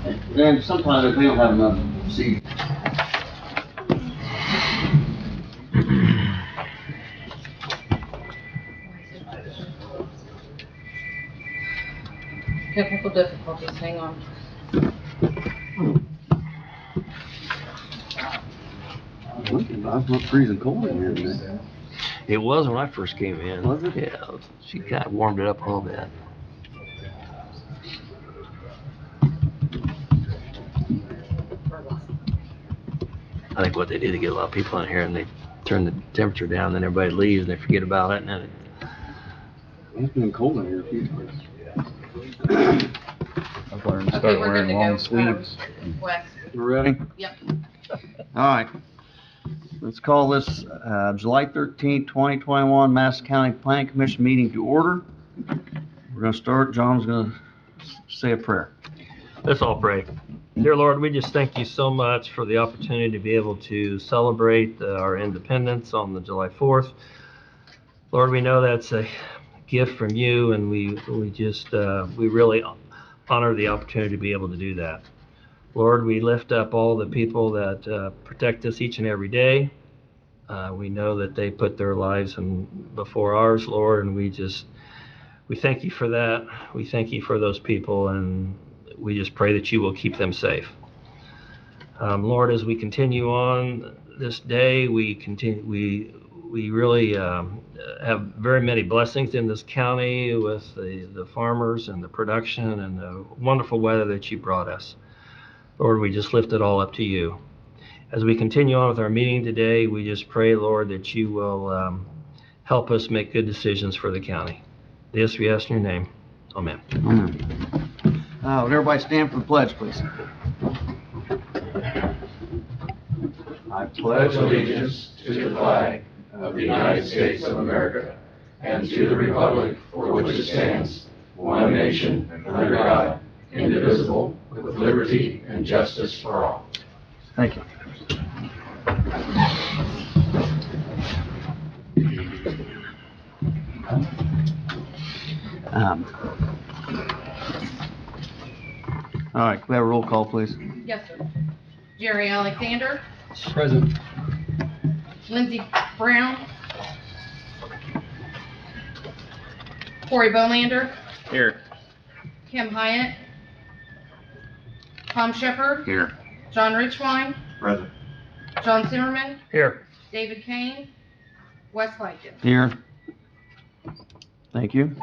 And sometimes they don't have enough seed. Technical difficulties, hang on. It's not freezing cold in here today. It was when I first came in. Was it? Yeah, she kind of warmed it up a little bit. I think what they do, they get a lot of people in here and they turn the temperature down, then everybody leaves and they forget about it, and then It's been cold in here a few times. I've learned to Okay, start we're wearing good to long go. sleeves. Wes, You ready? yep. All right. Let's call this July 13th, 2021 Madison County Planning Commission meeting to order. We're going to start. John's going to say a prayer. let's all pray. Dear Lord, we just thank you so much for the opportunity to be able to celebrate our independence on the July 4th. Lord, we know that's a gift from you, and we really honor the opportunity to be able to do that. Lord, we lift up all the people that protect us each and every day. We know that they put their lives before ours, Lord, and we thank you for that. We thank you for those people, and we just pray that you will keep them safe. Lord, as we continue on this day, we really have very many blessings in this county with the farmers and the production and the wonderful weather that you brought us. Lord, we just lift it all up to you. As we continue on with our meeting today, we just pray, Lord, that you will help us make good decisions for the county. This we ask in your name. Amen. Would everybody stand for the pledge, please? I pledge allegiance to the flag of the United States of America and to the republic for which it stands, one nation, under God, indivisible, with liberty and justice for all. Thank you. All right, can we have a roll call, please? Yes, sir. Jerry Alexander, Present. Lindsey Brown, Corey Bowlander, Here. Kim Hyatt, Tom Shepherd, Here. John Richwine, Present. John Zimmerman, Here. David Kane, Wes Lightgev. Here. Thank you.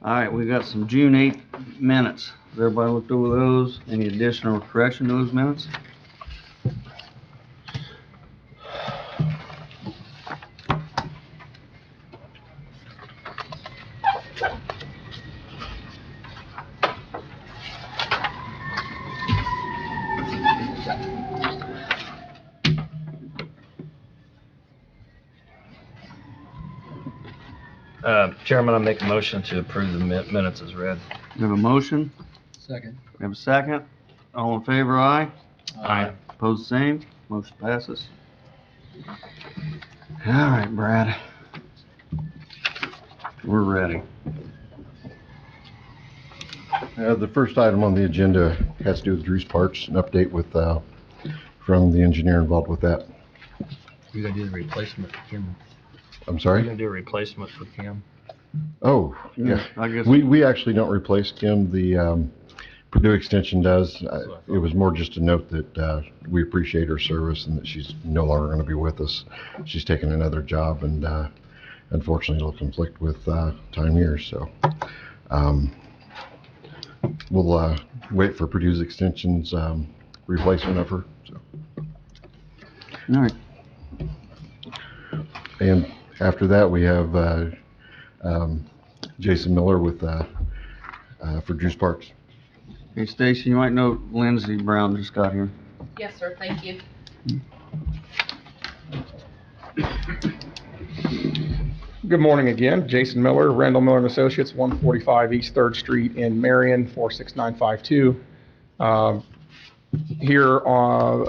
All right, we got some June 8th minutes. Has everybody looked over those? Any additional or correction to those minutes? Chairman, I make a motion to approve the minutes as read. We have a motion. Second. We have a second. All in favor, aye. Aye. Opposed, same. Motion passes. All right, Brad. We're ready. The first item on the agenda has to do with Drew's Parts, an update with, from the engineer involved with that. You're gonna do the replacement for Kim. I'm You're sorry? gonna do a replacement for Kim. Oh, yeah. I guess. We actually don't replace Kim. The Purdue Extension does. It was more just a note that we appreciate her service and that she's no longer going to be with us. She's taken another job, and unfortunately it'll conflict with time here. So we'll wait for Purdue's Extension's replacement of her. So. All right. And after that, we have Jason Miller with for Juice Parks. Hey, Stacy, you might know Lindsey Brown just got here. Yes, sir, thank you. Good morning again. Jason Miller, Randall Miller & Associates, 145 East 3rd Street in Marion, 46952. Here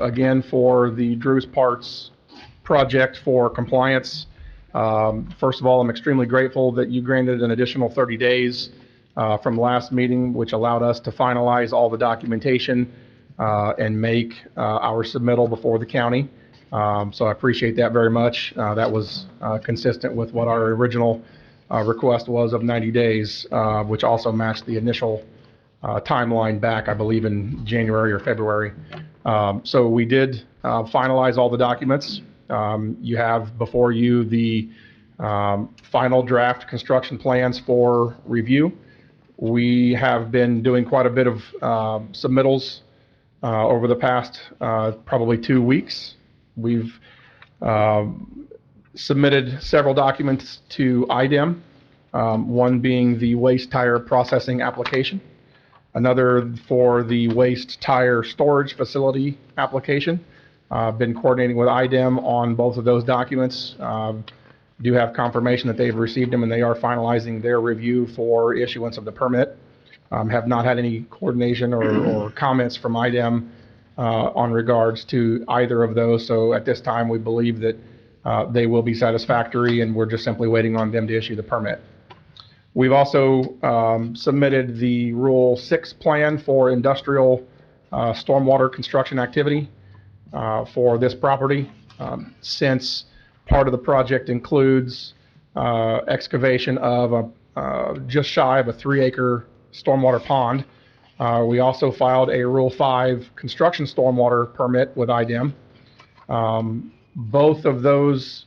again for the Drew's Parts project for compliance. First of all, I'm extremely grateful that you granted an additional 30 days from last meeting, which allowed us to finalize all the documentation and make our submittal before the county. So I appreciate that very much. That was consistent with what our original request was of 90 days, which also matched the initial timeline back, I believe, in January or February. So we did finalize all the documents. You have before you the final draft construction plans for review. We have been doing quite a bit of submittals over the past probably 2 weeks. We've submitted several documents to IDEM, one being the waste tire processing application, another for the waste tire storage facility application. Been coordinating with IDEM on both of those documents. Do have confirmation that they've received them and they are finalizing their review for issuance of the permit. Have not had any coordination or comments from IDEM on regards to either of those. So at this time, we believe that they will be satisfactory and we're just simply waiting on them to issue the permit. We've also submitted the Rule 6 plan for industrial stormwater construction activity for this property. Since part of the project includes excavation of just shy of a 3-acre stormwater pond, we also filed a Rule 5 construction stormwater permit with IDEM. Both of those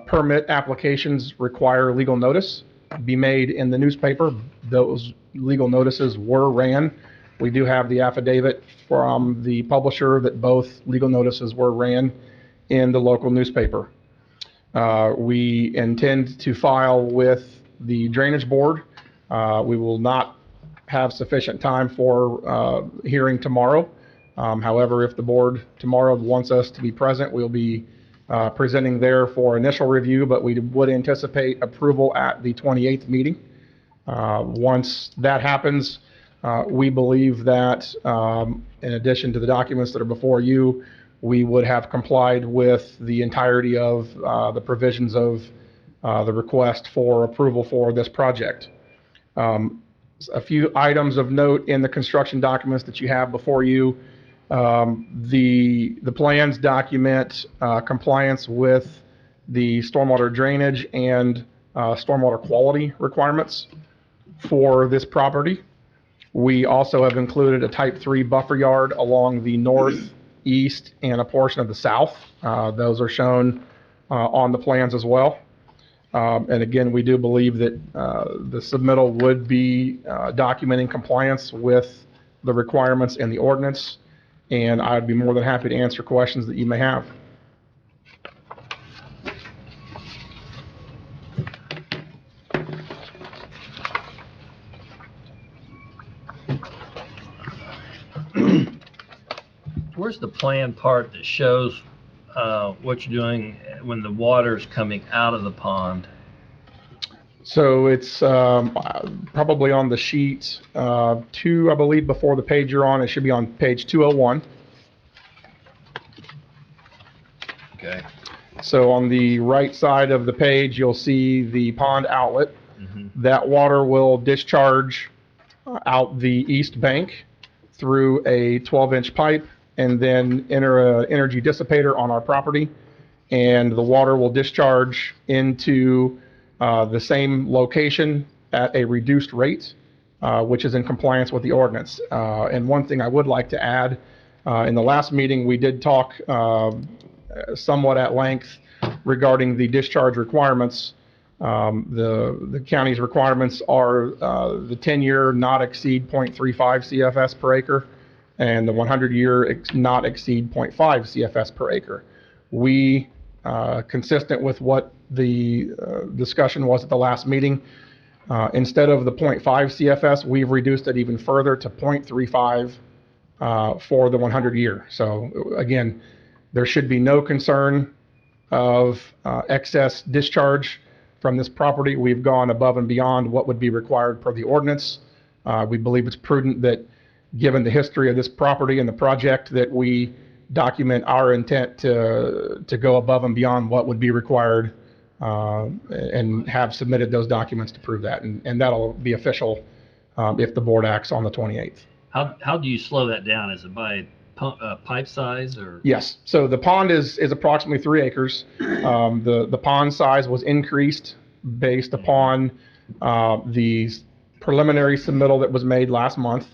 permit applications require legal notice be made in the newspaper. Those legal notices were ran. We do have the affidavit from the publisher that both legal notices were ran in the local newspaper. We intend to file with the Drainage Board. We will not have sufficient time for hearing tomorrow. However, if the board tomorrow wants us to be present, we'll be presenting there for initial review, but we would anticipate approval at the 28th meeting. Once that happens, we believe that in addition to the documents that are before you, we would have complied with the entirety of the provisions of the request for approval for this project. A few items of note in the construction documents that you have before you. The plans document compliance with the stormwater drainage and stormwater quality requirements for this property. We also have included a type 3 buffer yard along the north, east, and a portion of the south. Those are shown on the plans as well. And again, we do believe that the submittal would be documenting compliance with the requirements in the ordinance, and I'd be more than happy to answer questions that you may have. Where's the plan part that shows what you're doing when the water's coming out of the pond? So it's probably on the sheet 2, I believe, before the page you're on. It should be on page 201. Okay. So on the right side of the page, you'll see the pond outlet. Mm-hmm. That water will discharge out the east bank through a 12-inch pipe and then enter an energy dissipator on our property. And the water will discharge into the same location at a reduced rate, which is in compliance with the ordinance. And one thing I would like to add, in the last meeting, we did talk somewhat at length regarding the discharge requirements. The county's requirements are the 10-year not exceed 0.35 CFS per acre and the 100-year not exceed 0.5 CFS per acre. We, consistent with what the discussion was at the last meeting, instead of the 0.5 CFS, we've reduced it even further to 0.35 for the 100-year. So again, there should be no concern of excess discharge from this property. We've gone above and beyond what would be required per the ordinance. We believe it's prudent that, given the history of this property and the project, that we document our intent to go above and beyond what would be required and have submitted those documents to prove that. And that'll be official if the board acts on the 28th. How do you slow that down? Is it by pipe size or? Yes, so the pond is approximately 3 acres. The pond size was increased based upon the preliminary submittal that was made last month.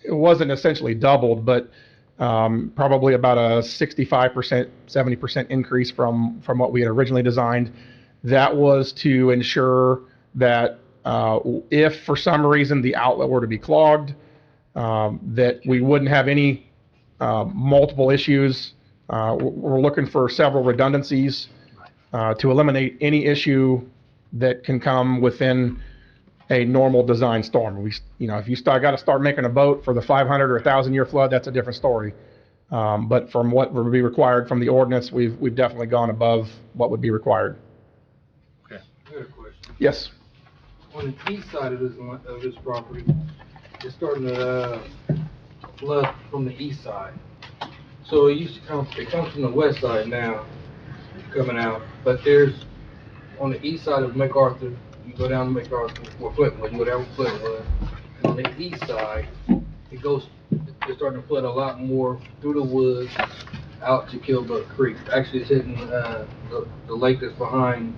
It wasn't essentially doubled, but probably about a 65%, 70% increase from what we had originally designed. That was to ensure that if for some reason the outlet were to be clogged, that we wouldn't have any multiple issues. We're looking for several redundancies to eliminate any issue that can come within a normal design storm. If you got to start making a boat for the 500 or 1,000-year flood, that's a different story. But from what would be required from the ordinance, we've definitely gone above what would be required. I got a question. Yes. On the east side of this property, it's starting to flood from the east side. So it comes from the west side now, coming out. But there's, on the east side of MacArthur, you go down to MacArthur, or Flintwood, you go down to Flintwood. And on the east side, it's starting to flood a lot more through the woods out to Killbuck Creek. Actually, it's hitting the lake that's behind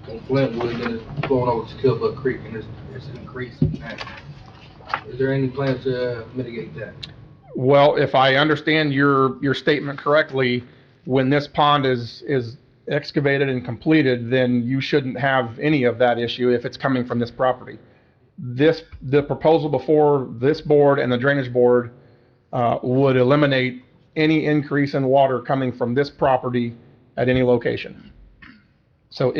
on Flintwood, and then it's flowing over to Killbuck Creek, and it's increasing now. Is there any plans to mitigate that? Well, if I understand your statement correctly, when this pond is excavated and completed, then you shouldn't have any of that issue if it's coming from this property. The proposal before this board and the drainage board would eliminate any increase in water coming from this property at any location. So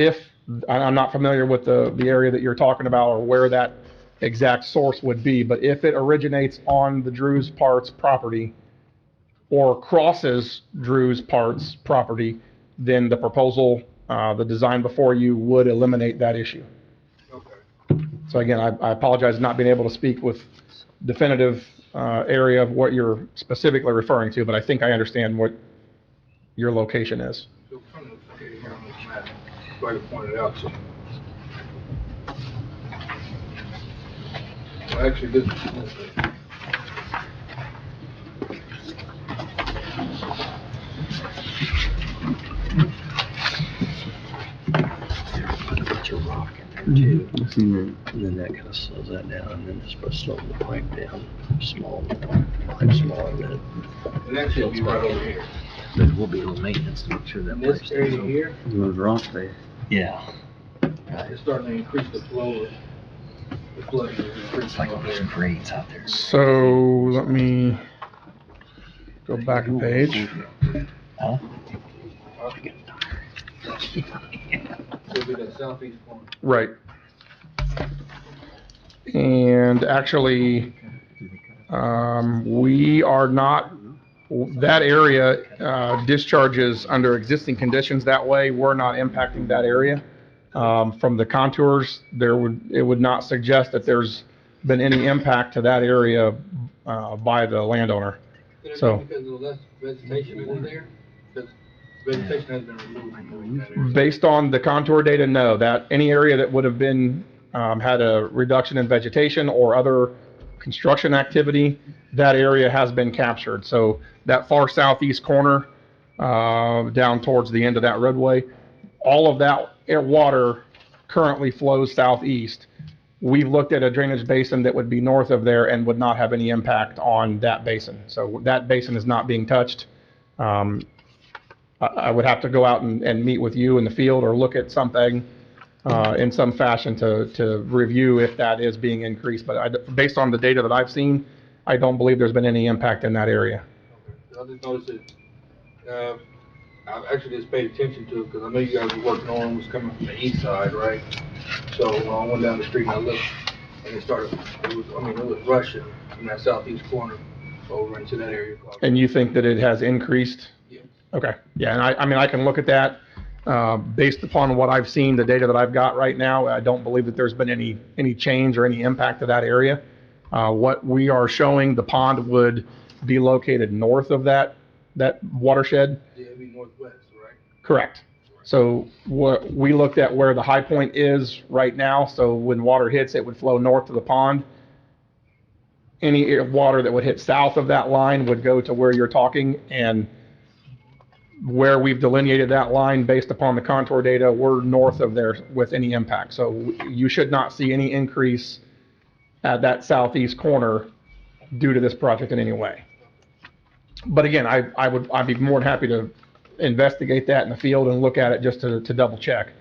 I'm not familiar with the area that you're talking about or where that exact source would be, but if it originates on the Drew's Parts property or crosses Drew's Parts property, then the proposal, the design before you would eliminate that issue. Okay. So again, I apologize not being able to speak with definitive area of what you're specifically referring to, but I think I understand what your location is. So kind of located here on this map, try to point it out to you. Well, actually, this is Bunch of rock in there too. And then that kind of slows that down, and then just put slow the pipe down, small, pipe small, and then and actually it'll be right over here. there will be a little maintenance to make sure that In pipe this stays area open. here, Those rocks there. Yeah. it's starting to increase the flow of the flooding. Is It's increasing like over there's there. grades out there. So let me go back a page. Huh? It'll be that southeast corner. Right. And actually, we are not, that area discharges under existing conditions that way. We're not impacting that area. From the contours, it would not suggest that there's been any impact to that area by the landowner. Could it So- be because of the less vegetation that is there? Because vegetation has been removed from that area. Based on the contour data, no. That any area that would have been had a reduction in vegetation or other construction activity, that area has been captured. So that far southeast corner, down towards the end of that roadway, all of that water currently flows southeast. We looked at a drainage basin that would be north of there and would not have any impact on that basin. So that basin is not being touched. I would have to go out and meet with you in the field or look at something in some fashion to review if that is being increased. But based on the data that I've seen, I don't believe there's been any impact in that area. Okay. I just noticed that, I've actually just paid attention to it because I know you guys were working on was coming from the east side, right? So I went down the street and I looked, and it was rushing from that southeast corner over into that area. And you think that it has increased? Yeah. Okay, yeah, and I can look at that. Based upon what I've seen, the data that I've got right now, I don't believe that there's been any change or any impact to that area. What we are showing, the pond would be located north of that watershed. Yeah, it'd be northwest, right? Correct. So what we looked at where the high point is right now, so when water hits, it would flow north to the pond. Any water that would hit south of that line would go to where you're talking, and where we've delineated that line based upon the contour data, we're north of there with any impact. So you should not see any increase at that southeast corner due to this project in any way. But again, I'd be more than happy to investigate that in the field and look at it just to double check.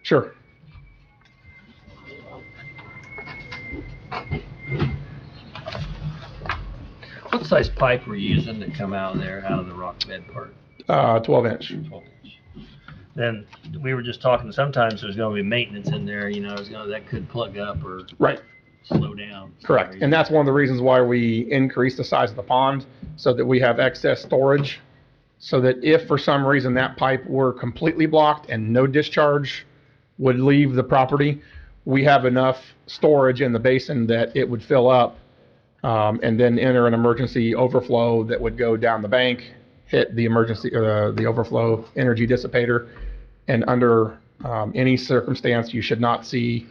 Sure. What size pipe were you using to come out of there, out of the rock bed part? 12 inch. 12 inch. Then we were just talking, sometimes there's gonna be maintenance in there, you know, that could plug up or Right. slow down. Correct. And that's one of the reasons why we increased the size of the pond, so that we have excess storage, so that if for some reason that pipe were completely blocked and no discharge would leave the property, we have enough storage in the basin that it would fill up, and then enter an emergency overflow that would go down the bank, hit the emergency, the overflow energy dissipator, and under any circumstance, you should not see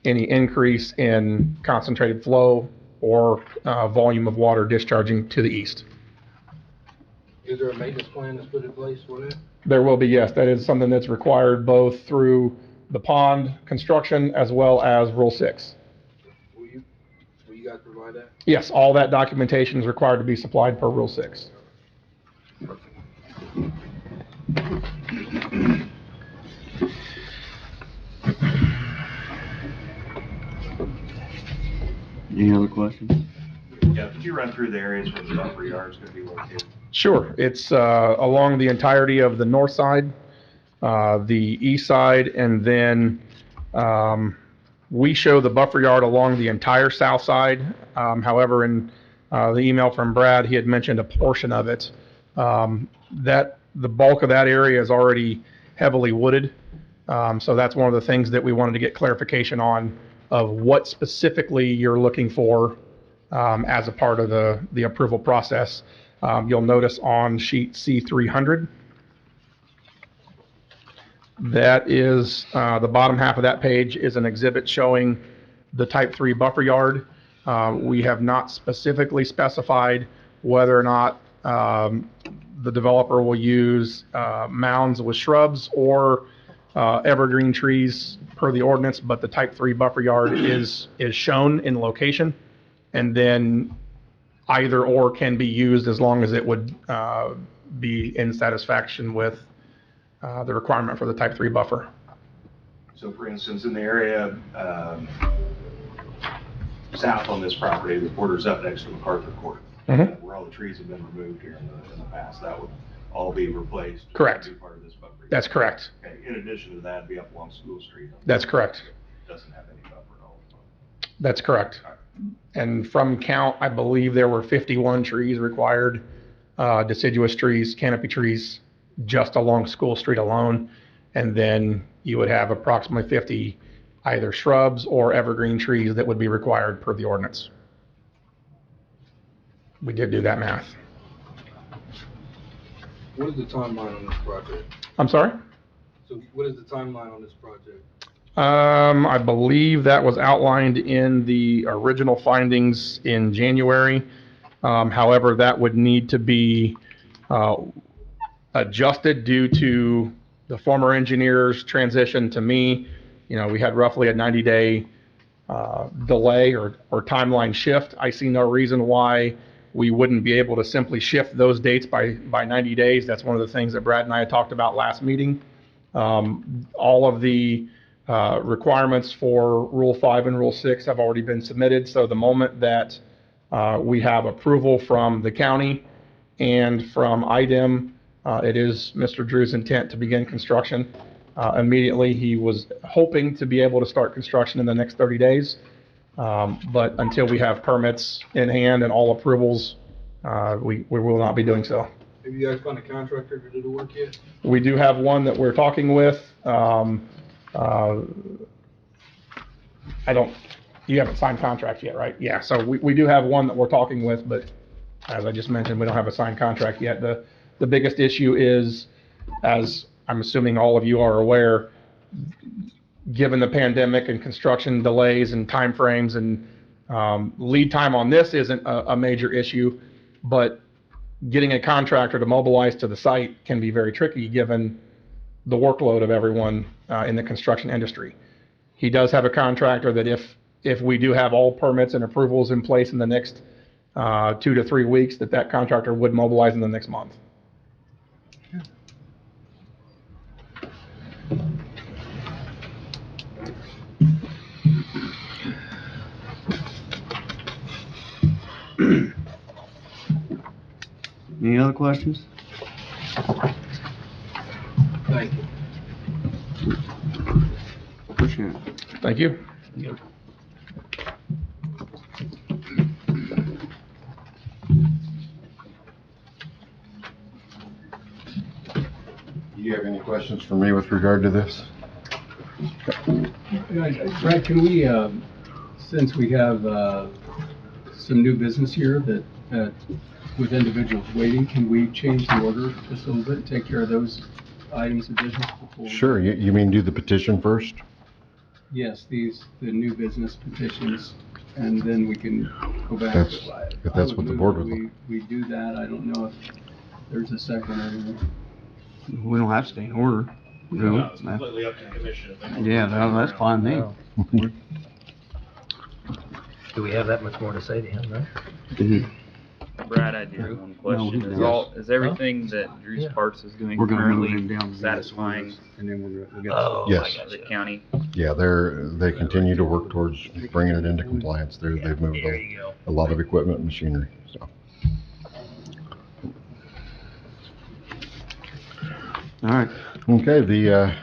any increase in concentrated flow or volume of water discharging to the east. Is there a maintenance plan that's put in place for that? There will be, yes. That is something that's required both through the pond construction as well as Rule 6. Will you guys provide that? Yes, all that documentation is required to be supplied per Rule 6. Any other questions? Yeah, could you run through the areas where the buffer yard is going to be located? Sure. It's along the entirety of the north side, the east side, and then we show the buffer yard along the entire south side. However, in the email from Brad, he had mentioned a portion of it. That the bulk of that area is already heavily wooded. So that's one of the things that we wanted to get clarification on, of what specifically you're looking for as a part of the approval process. You'll notice on sheet C300, that is the bottom half of that page is an exhibit showing the type 3 buffer yard. We have not specifically specified whether or not the developer will use mounds with shrubs or evergreen trees per the ordinance, but the type 3 buffer yard is shown in location, and then either or can be used as long as it would be in satisfaction with the requirement for the type 3 buffer. So for instance, in the area south on this property, the borders up next to MacArthur Court, where all the trees have been removed here in the past, that would all be replaced? Correct. Be part of this buffer? That's correct. Okay. In addition to that, be up along School Street? That's correct. Doesn't have any buffer at all? That's correct. And from count, I believe there were 51 trees required, deciduous trees, canopy trees, just along School Street alone. And then you would have approximately 50 either shrubs or evergreen trees that would be required per the ordinance. We did do that math. What is the timeline on this project? I'm sorry? So what is the timeline on this project? I believe that was outlined in the original findings in January. However, that would need to be adjusted due to the former engineer's transition to me. You know, we had roughly a 90-day delay or timeline shift. I see no reason why we wouldn't be able to simply shift those dates by 90 days. That's one of the things that Brad and I had talked about last meeting. All of the requirements for Rule 5 and Rule 6 have already been submitted. So the moment that we have approval from the county and from IDEM, it is Mr. Drew's intent to begin construction immediately. He was hoping to be able to start construction in the next 30 days. But until we have permits in hand and all approvals, we will not be doing so. Have you guys found a contractor to do the work yet? We do have one that we're talking with. You haven't signed contract yet, right? Yeah, so we do have one that we're talking with, but as I just mentioned, we don't have a signed contract yet. The biggest issue is, as I'm assuming all of you are aware, given the pandemic and construction delays and timeframes and lead time on this isn't a major issue, but getting a contractor to mobilize to the site can be very tricky given the workload of everyone in the construction industry. He does have a contractor that if we do have all permits and approvals in place in the next 2 to 3 weeks, that contractor would mobilize in the next month. Any other questions? Thank you. Appreciate it. Thank you. Do you have any questions for me with regard to this? Brad, can we, since we have some new business here that with individuals waiting, can we change the order just a little bit, take care of those items of business before? Sure, you mean do the petition first? Yes, the new business petitions, and then we can go back. If that's what the board would like. We do that. I don't know if there's a second or anything. We don't have to stay in order. do we? No, it's completely up to the commission. if they want to- Yeah, that's fine, with me. Do we have that much more to say to him, though? Brad, I do have one question. No, Is everything that Drew's Parks is doing We're gonna move currently him down. satisfying And then we'll get. Oh, Yes. I got the you. county? Yeah, they continue to work towards bringing it into compliance. They've moved There you go. a lot of equipment and machinery, so. All right. Okay, the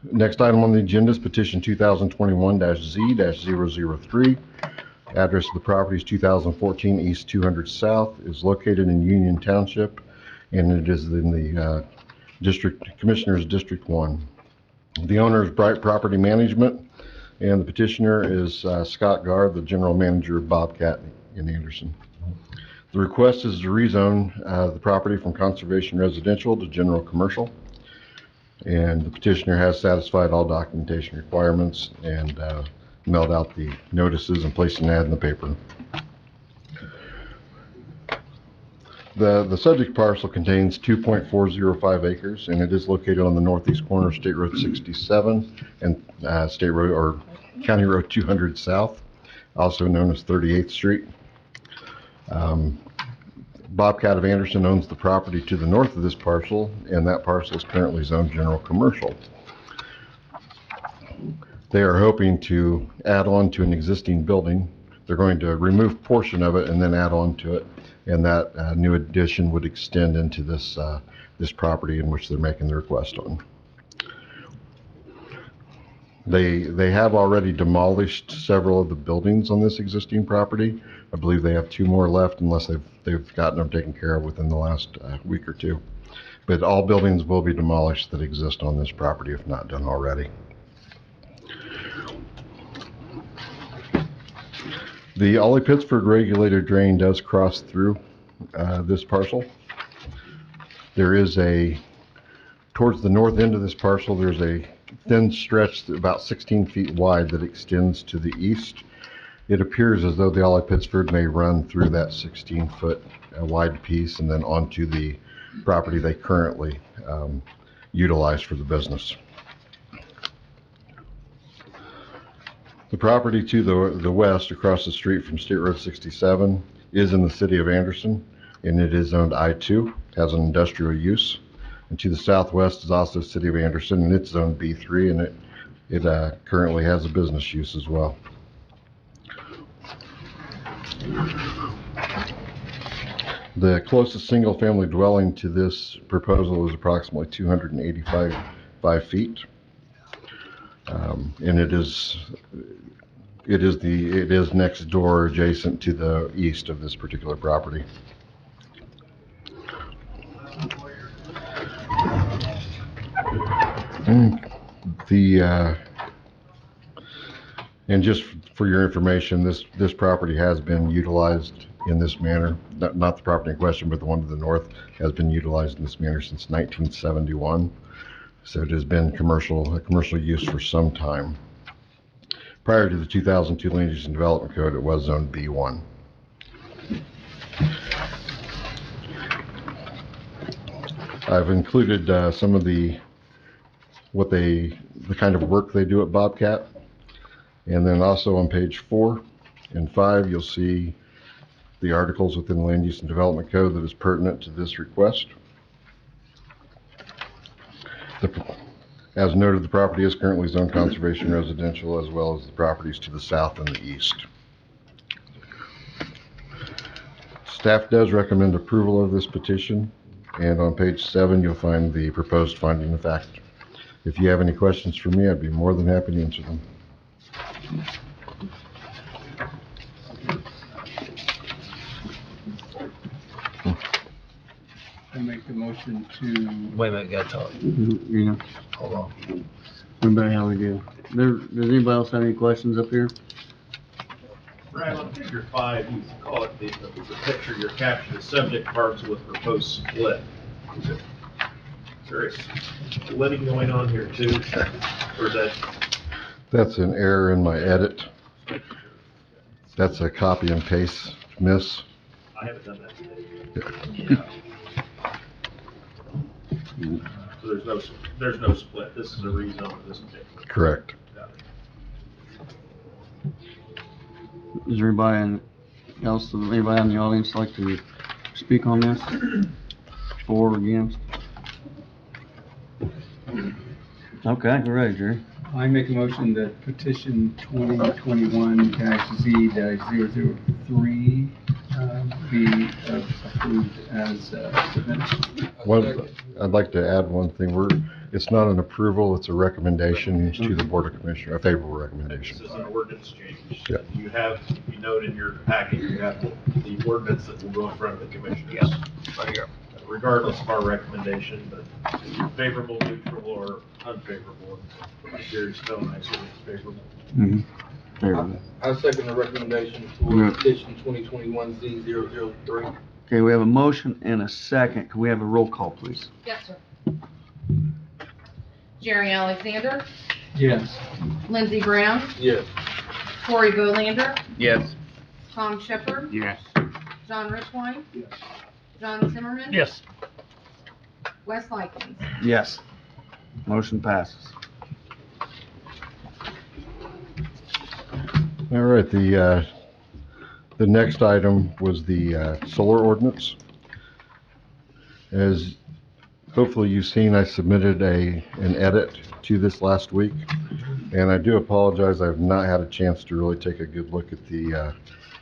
next item on the agenda is petition 2021-Z-003. Address of the property is 2014 East 200 South, is located in Union Township, and it is in the Commissioners District 1. The owner is Bright Property Management, and the petitioner is Scott Garr, the general manager of Bobcat in Anderson. The request is to rezone the property from conservation residential to general commercial. And the petitioner has satisfied all documentation requirements and mailed out the notices and placed an ad in the paper. The subject parcel contains 2.405 acres, and it is located on the northeast corner of State Road 67 and County Road 200 South, also known as 38th Street. Bobcat of Anderson owns the property to the north of this parcel, and that parcel is currently zoned general commercial. They are hoping to add on to an existing building. They're going to remove a portion of it and then add on to it, and that new addition would extend into this property in which they're making the request on. They have already demolished several of the buildings on this existing property. I believe they have 2 more left unless they've gotten them taken care of within the last week or 2. But all buildings will be demolished that exist on this property if not done already. The Ollie Pittsburgh regulated drain does cross through this parcel. There is towards the north end of this parcel, there's a thin stretch about 16 feet wide that extends to the east. It appears as though the Ollie Pittsburgh may run through that 16-foot wide piece and then onto the property they currently utilize for the business. The property to the west, across the street from State Road 67, is in the city of Anderson, and it is zoned I-2, has an industrial use. And to the southwest is also City of Anderson, and it's zoned B3, and it currently has a business use as well. The closest single-family dwelling to this proposal is approximately 285 feet, and it is next door, adjacent to the east of this particular property. And just for your information, this property has been utilized in this manner. Not the property in question, but the one to the north has been utilized in this manner since 1971. So it has been a commercial use for some time. Prior to the 2002 Land Use and Development Code, it was zoned B1. I've included some of the kind of work they do at Bobcat. And then also on page 4 and 5, you'll see the articles within the Land Use and Development Code that is pertinent to this request. As noted, the property is currently zoned conservation residential, as well as the properties to the south and the east. Staff does recommend approval of this petition, and on page 7, you'll find the proposed finding of fact. If you have any questions for me, I'd be more than happy to answer them. I make the motion to, Wait a minute, gotta talk. You know, Hold on. everybody, how we do? Does anybody else have any questions up here? Brad, on figure 5, you call it the picture you're capturing the subject parts with proposed split. Is there a splitting going on here too? Or is that? That's an error in my edit. That's a copy and paste miss. I haven't done that today. So there's no split. This is a rezone of this particular. Correct. Got it. Is there anybody anybody in the audience like to speak on this? For or against? Okay, we're ready, Jerry. I make a motion that petition 2021-Z-003 be approved as submitted. I'd like to add one thing. It's not an approval, it's a recommendation to the Board of Commissioners, a favorable recommendation. This is an ordinance change. Yeah. You note in your packet, you have the ordinance that will go in front of the commissioners. Yes. Right here. Regardless of our recommendation, but favorable, neutral, or unfavorable. Jerry's telling us it's favorable. Favorable. I second the recommendation for petition 2021-Z-003. Okay, we have a motion and a second. Can we have a roll call, please? Yes, sir. Jerry Alexander, Yes. Lindsey Brown, Yes. Corey Bolander, Yes. Tom Shepherd, Yes. John Richwine, Yes. John Zimmerman. Yes. Wes Likens. Yes. Motion passes. All right, the next item was the solar ordinance. As hopefully you've seen, I submitted an edit to this last week, and I do apologize, I've not had a chance to really take a good look at the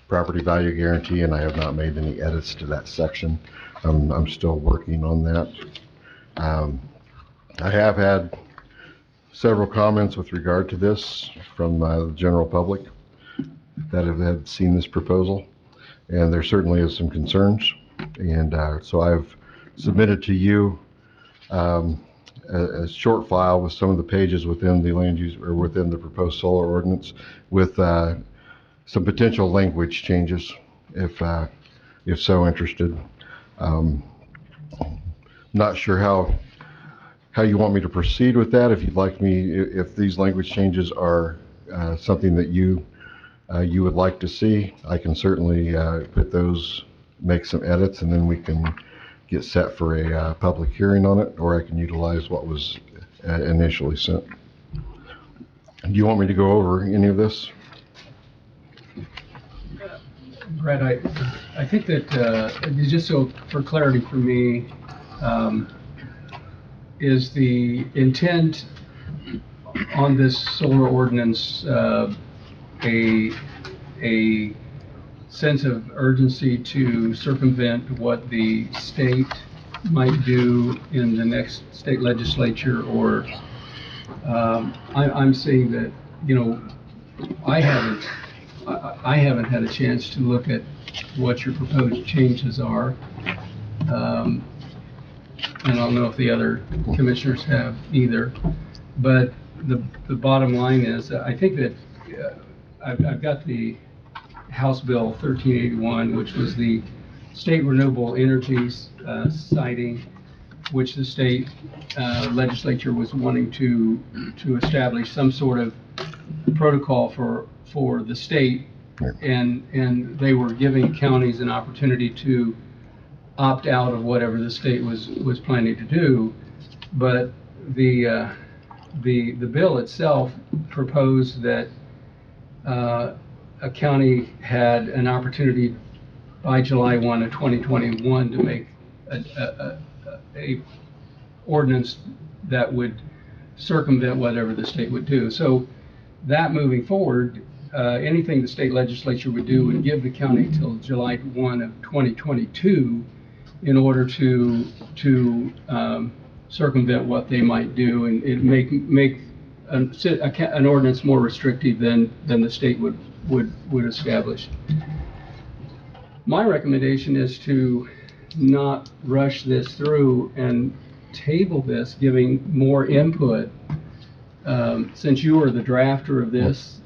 property value guarantee, and I have not made any edits to that section. I'm still working on that. I have had several comments with regard to this from the general public that have seen this proposal, and there certainly is some concerns. And so I've submitted to you a short file with some of the pages within the land use or within the proposed solar ordinance with some potential language changes if so interested. Not sure how you want me to proceed with that. If you'd like me, if these language changes are something that you would like to see, I can certainly make some edits, and then we can get set for a public hearing on it, or I can utilize what was initially sent. Do you want me to go over any of this? Brad, I think that, just so for clarity for me, is the intent on this solar ordinance a sense of urgency to circumvent what the state might do in the next state legislature, or I'm saying that, I haven't had a chance to look at what your proposed changes are. And I don't know if the other commissioners have either. But the bottom line is, I think that I've got the House Bill 1381, which was the state renewable energies siting, which the state legislature was wanting to establish some sort of protocol for the state, and they were giving counties an opportunity to opt out of whatever the state was planning to do. But the bill itself proposed that a county had an opportunity by July 1 of 2021 to make a ordinance that would circumvent whatever the state would do. So that moving forward, anything the state legislature would do would give the county till July 1 of 2022 in order to circumvent what they might do and make an ordinance more restrictive than the state would establish. My recommendation is to not rush this through and table this, giving more input. Since you are the drafter of this,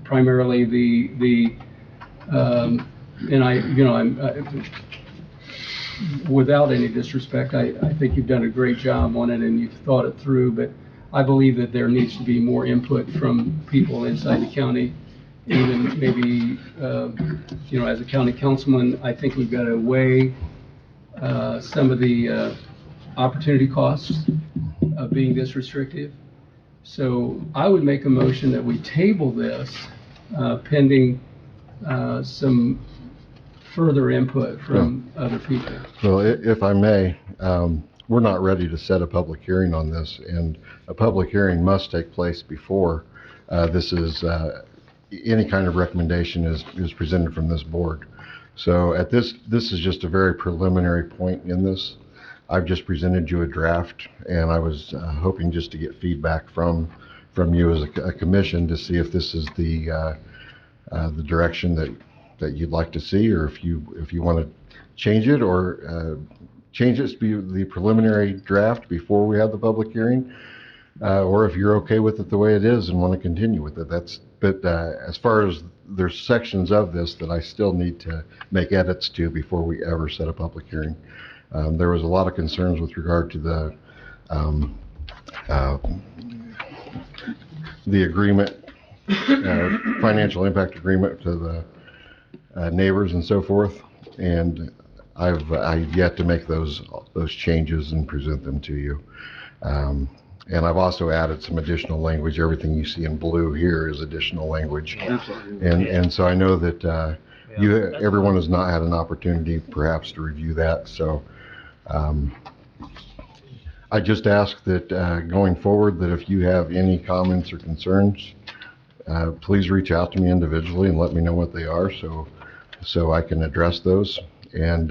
primarily and I'm without any disrespect, I think you've done a great job on it and you've thought it through, but I believe that there needs to be more input from people inside the county. Even maybe, as a county councilman, I think we've got to weigh some of the opportunity costs of being this restrictive. So I would make a motion that we table this pending some further input from other people. Well, if I may, we're not ready to set a public hearing on this, and a public hearing must take place before any kind of recommendation is presented from this board. So this is just a very preliminary point in this. I've just presented you a draft, and I was hoping just to get feedback from you as a commission to see if this is the direction that you'd like to see, or if you want to change it, or change it to be the preliminary draft before we have the public hearing, or if you're okay with it the way it is and want to continue with it. But as far as there's sections of this that I still need to make edits to before we ever set a public hearing. There was a lot of concerns with regard to the agreement, financial impact agreement to the neighbors and so forth, and I've yet to make those changes and present them to you. And I've also added some additional language. Everything you see in blue here is additional language. And so I know that everyone has not had an opportunity perhaps to review that. So I just ask that going forward, that if you have any comments or concerns, please reach out to me individually and let me know what they are so I can address those. And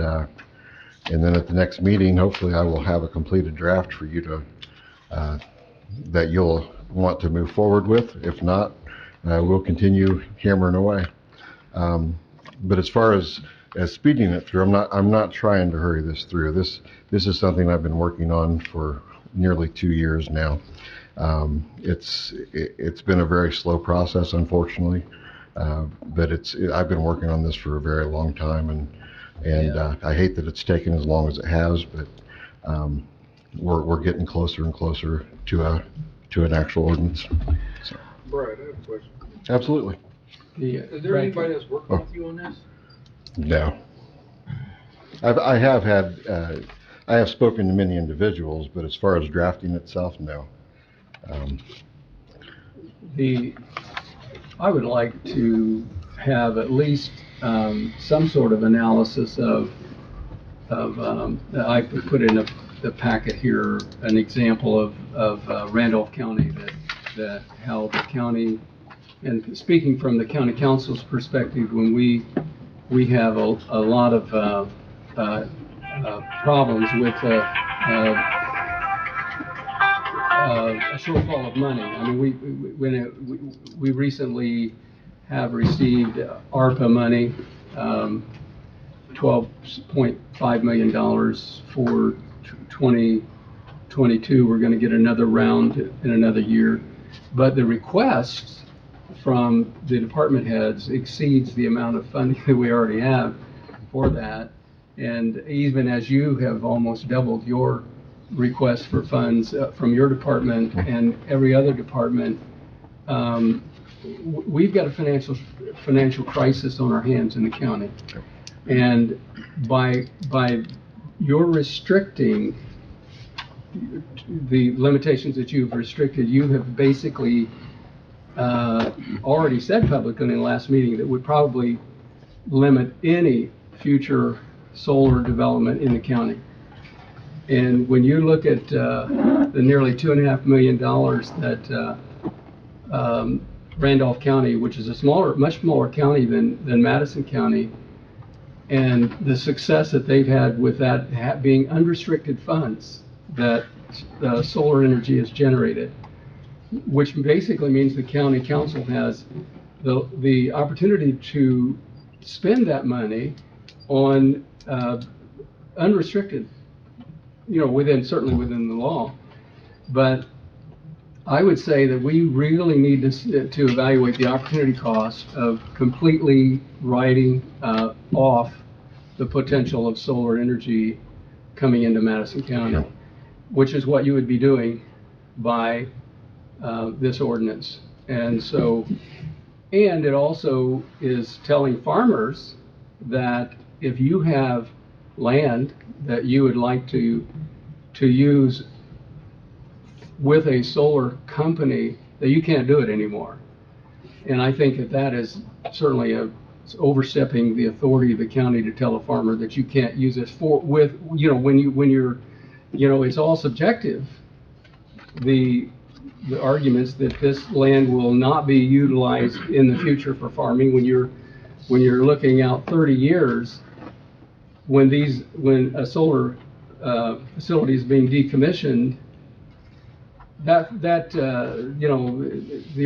then at the next meeting, hopefully I will have a completed draft for you to that you'll want to move forward with. If not, we'll continue hammering away. But as far as speeding it through, I'm not trying to hurry this through. This is something I've been working on for nearly 2 years now. It's been a very slow process, unfortunately, but I've been working on this for a very long time, and I hate that it's taken as long as it has, but we're getting closer and closer to an actual ordinance. So. Brad, I have a question. Absolutely. Is there anybody that's working with you on this? No. I have spoken to many individuals, but as far as drafting itself, no. I would like to have at least some sort of analysis of I put in the packet here an example of Randolph County that how the county, and speaking from the county council's perspective, when we have a lot of problems with a shortfall of money. I mean, we recently have received ARPA money, $12.5 million for 2022. We're going to get another round in another year. But the requests from the department heads exceeds the amount of funding that we already have for that. And even as you have almost doubled your request for funds from your department and every other department, we've got a financial crisis on our hands in the county. And by your restricting the limitations that you've restricted, you have basically already said publicly in the last meeting that would probably limit any future solar development in the county. And when you look at the nearly $2.5 million that Randolph County, which is a much smaller county than Madison County, and the success that they've had with that being unrestricted funds that solar energy has generated, which basically means the county council has the opportunity to spend that money on unrestricted, certainly within the law. But I would say that we really need to evaluate the opportunity cost of completely writing off the potential of solar energy coming into Madison County, which is what you would be doing by this ordinance. And it also is telling farmers that if you have land that you would like to use with a solar company, that you can't do it anymore. And I think that is certainly overstepping the authority of the county to tell a farmer that you can't use this it's all subjective. The arguments that this land will not be utilized in the future for farming, when you're looking out 30 years, when a solar facility is being decommissioned, the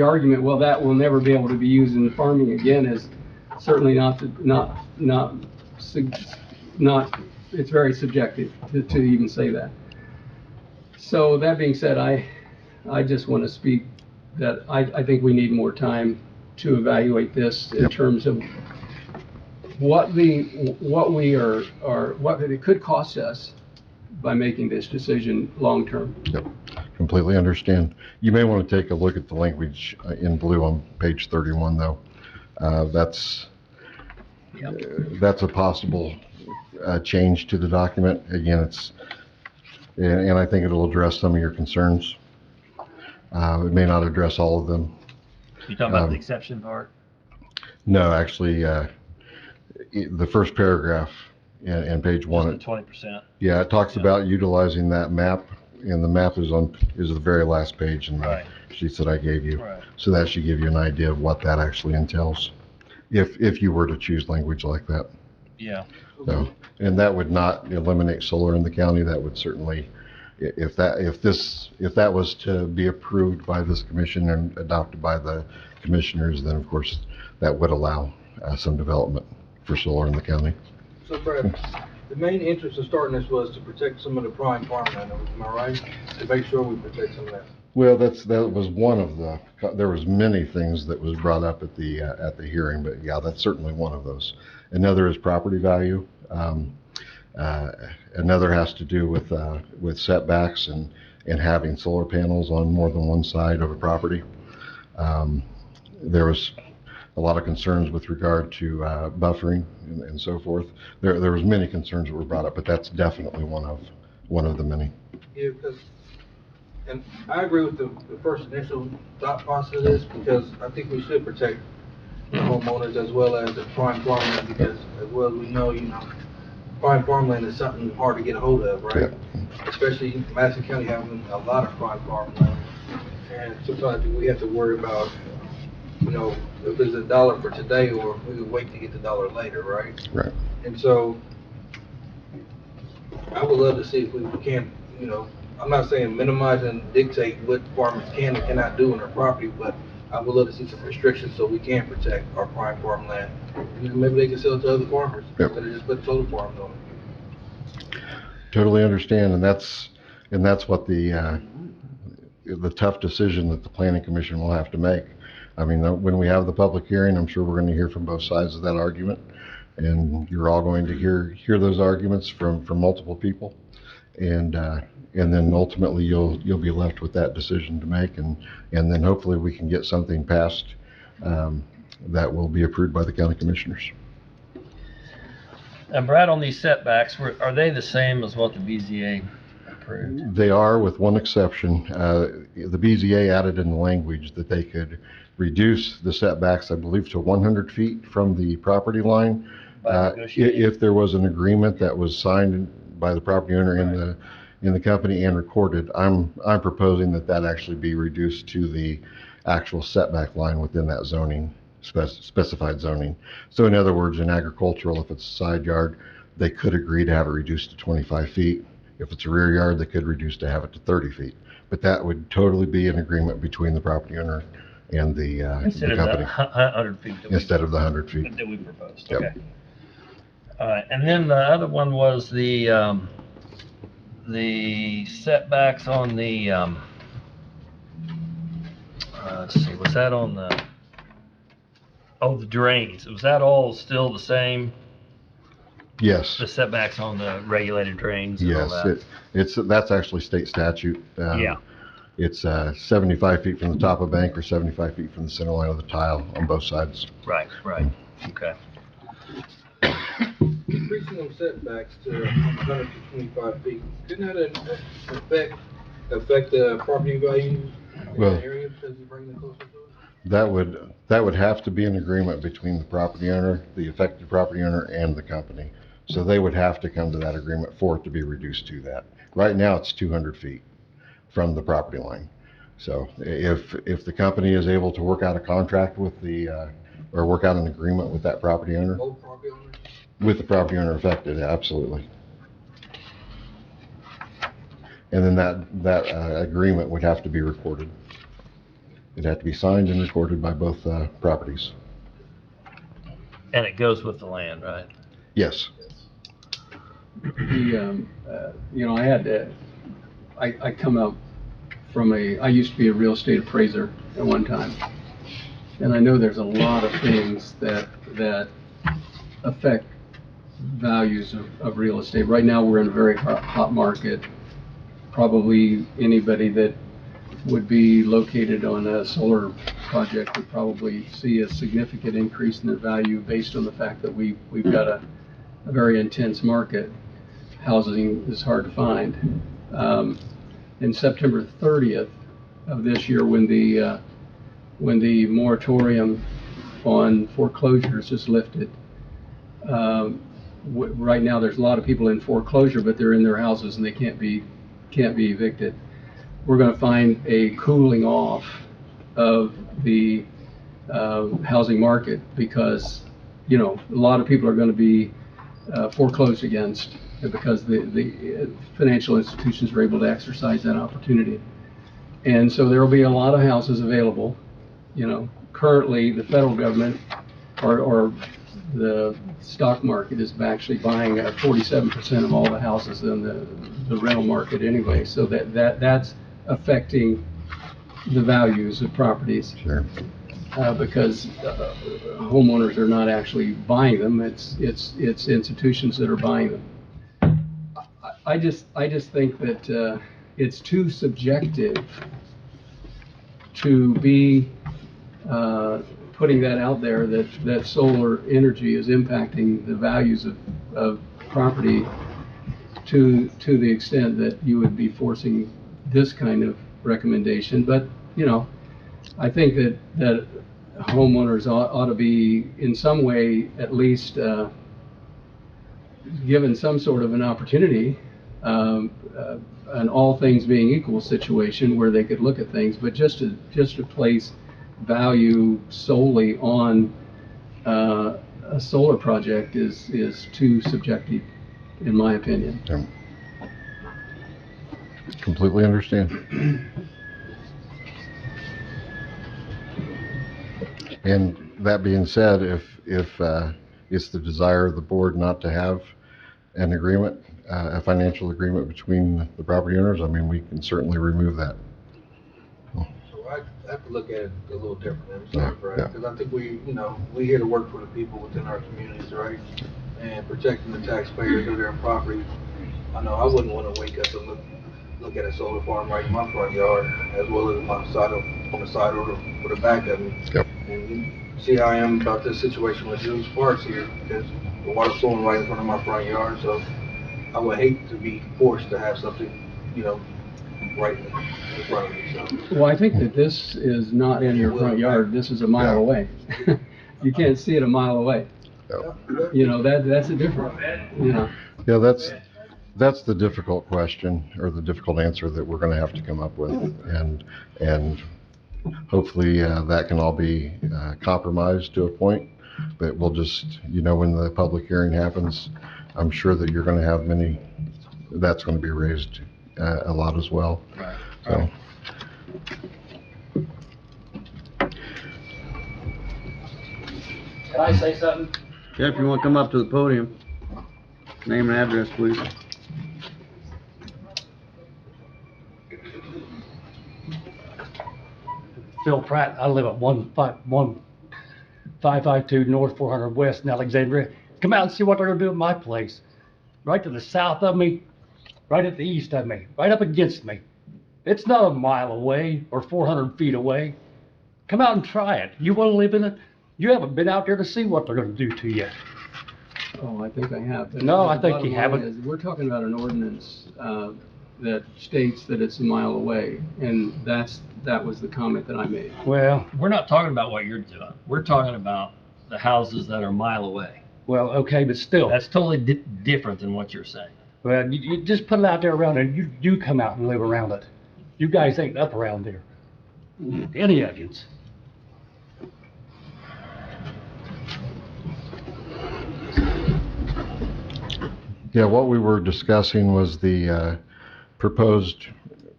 argument, well, that will never be able to be used in farming again, is certainly not. It's very subjective to even say that. So that being said, I just want to speak that I think we need more time to evaluate this in terms of what it could cost us by making this decision long term. Yep, completely understand. You may want to take a look at the language in blue on page 31, though. That's a possible change to the document. Again, and I think it'll address some of your concerns. It may not address all of them. You talking about the exception part? No, actually, the first paragraph in page 1. 20%. Yeah, it talks about utilizing that map, and the map is the very last page in the sheets that I gave you. Right. So that should give you an idea of what that actually entails, if you were to choose language like that. Yeah. So, and that would not eliminate solar in the county. That would certainly, if that was to be approved by this commission and adopted by the commissioners, then of course that would allow some development for solar in the county. So Brad, the main interest of starting this was to protect some of the prime farmland, am I right? To make sure we protect some of that. Well, that was one of there was many things that was brought up at the hearing, but yeah, that's certainly one of those. Another is property value. Another has to do with setbacks and having solar panels on more than one side of a property. There was a lot of concerns with regard to buffering and so forth. There was many concerns that were brought up, but that's definitely one of the many. Yeah, and I agree with the first initial thought process of this, because I think we should protect the homeowners as well as the prime farmland, because as well as we know, prime farmland is something hard to get a hold of, right? Yeah. Especially Madison County having a lot of prime farmland, and sometimes we have to worry about, if there's $1 for today, or we can wait to get the $1 later, right? Right. And so, I would love to see if we can, I'm not saying minimize and dictate what farmers can and cannot do on their property, but I would love to see some restrictions so we can protect our prime farmland. And maybe they can sell it to other farmers instead of just put solar farms on it. Totally understand, and that's what the tough decision that the planning commission will have to make. I mean, when we have the public hearing, I'm sure we're going to hear from both sides of that argument. And you're all going to hear those arguments from multiple people. And then ultimately you'll be left with that decision to make. And then hopefully we can get something passed that will be approved by the county commissioners. And Brad, on these setbacks, are they the same as what the BZA approved? They are, with one exception. The BZA added in the language that they could reduce the setbacks, I believe, to 100 feet from the property line. If there was an agreement that was signed by the property owner in the company and recorded. I'm proposing that actually be reduced to the actual setback line within that zoning, specified zoning. So in other words, in agricultural, if it's a side yard, they could agree to have it reduced to 25 feet. If it's a rear yard, they could reduce to have it to 30 feet. But that would totally be an agreement between the property owner and the Instead company. of the 100 feet. Instead of the 100 feet. That we proposed, Yep. okay. All right, and then the other one was the setbacks on the, let's see, was that on the, the drains? Was that all still the same? Yes. The setbacks on the regulated drains and all Yes, that? that's actually state statute. Yeah. It's 75 feet from the top of bank or 75 feet from the center line of the tile on both sides. Right, okay. Increasing them setbacks to 100 to 25 feet, couldn't that affect the property values in Well, the area because you bring them closer to it? That would have to be an agreement between the property owner, the affected property owner, and the company. So they would have to come to that agreement for it to be reduced to that. Right now, it's 200 feet from the property line. So if the company is able to work out a contract with or work out an agreement with that property owner, Both property owners? with the property owner affected, absolutely. And then that agreement would have to be recorded. It'd have to be signed and recorded by both properties. And it goes with the land, right? Yes. I come out from I used to be a real estate appraiser at one time. And I know there's a lot of things that affect values of real estate. Right now, we're in a very hot market. Probably anybody that would be located on a solar project would probably see a significant increase in their value based on the fact that we've got a very intense market. Housing is hard to find. In September 30th of this year, when the moratorium on foreclosures is lifted, right now there's a lot of people in foreclosure, but they're in their houses and they can't be evicted. We're going to find a cooling off of the housing market because a lot of people are going to be foreclosed against because the financial institutions are able to exercise that opportunity. And so there will be a lot of houses available. Currently the federal government or the stock market is actually buying 47% of all the houses in the rental market anyway. So that's affecting the values of properties. Sure. Because homeowners are not actually buying them. It's institutions that are buying them. I just think that it's too subjective to be putting that out there that solar energy is impacting the values of property to the extent that you would be forcing this kind of recommendation. But I think that homeowners ought to be in some way at least given some sort of an opportunity, an all things being equal situation where they could look at things, but just to place value solely on a solar project is too subjective, in my opinion. Completely understand. And that being said, if it's the desire of the board not to have an agreement, a financial agreement between the property owners, I mean, we can certainly remove that. So I have to look at it a little differently. I'm sorry, Brad, Yeah. because I think we here to work for the people within our communities, right? And protecting the taxpayers of their property. I know I wouldn't want to wake up and look at a solar farm right in my front yard, as well as on the side or the back of me. Yep. And you see how I am about this situation with Jules Parks here, because the water's flowing right in front of my front yard, so I would hate to be forced to have something, right in front of me, so. Well, I think that this is not in your front yard, this is a mile away. You can't see it a mile away. That's a difference, Yeah, that's the difficult question, or the difficult answer that we're gonna have to come up with, and hopefully, that can all be, compromised to a point, but we'll just, when the public hearing happens, I'm sure that you're gonna have that's gonna be raised, a lot as well. Right. So. Can I say something? Jeff, you want to come up to the podium? Name and address, please. Phil Pratt, I live at 1552 North 400 West in Alexandria. Come out and see what they're gonna do at my place. Right to the south of me, right at the east of me, right up against me. It's not a mile away or 400 feet away. Come out and try it. You wanna live in it? You haven't been out there to see what they're gonna do to you. Oh, I think I have. But No, I the think bottom you line haven't. is, we're talking about an ordinance that states that it's a mile away, and that was the comment that I made. Well, We're not talking about what you're doing. We're talking about the houses that are a mile away. well, okay, but still. That's totally different than what you're saying. Well, you just put it out there around and you do come out and live around it. You guys ain't up around there. Any of yous. Yeah, what we were discussing was the proposed